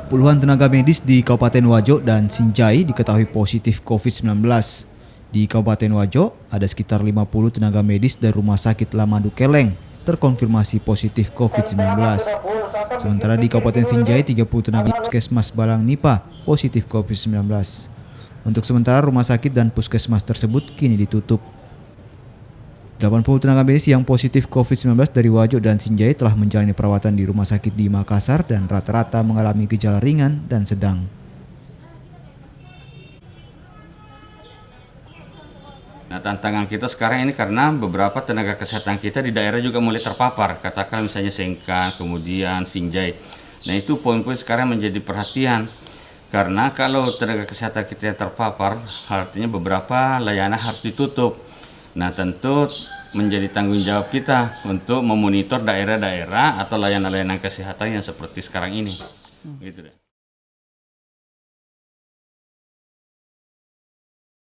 Puluhan tenaga medis di Kabupaten Wajo dan Sinjai diketahui positif COVID-19. Di Kabupaten Wajo, ada sekitar 50 tenaga medis dari Rumah Sakit Lamadu Keleng terkonfirmasi positif COVID-19. Sementara di Kabupaten Sinjai, 30 tenaga puskesmas Balang Nipa positif COVID-19. Untuk sementara, rumah sakit dan puskesmas tersebut kini ditutup. 80 tenaga medis yang positif COVID-19 dari Wajo dan Sinjai telah menjalani perawatan di rumah sakit di Makassar dan rata-rata mengalami gejala ringan dan sedang. Nah, tantangan kita sekarang ini karena beberapa tenaga kesehatan kita di daerah juga mulai terpapar, katakan misalnya Sengkang, kemudian Sinjai. Nah, itu poin-poin sekarang menjadi perhatian. Karena kalau tenaga kesehatan kita yang terpapar, artinya beberapa layanan harus ditutup. Nah, tentu menjadi tanggung jawab kita untuk memonitor daerah-daerah atau layanan-layanan kesehatan yang seperti sekarang ini. Gitu deh.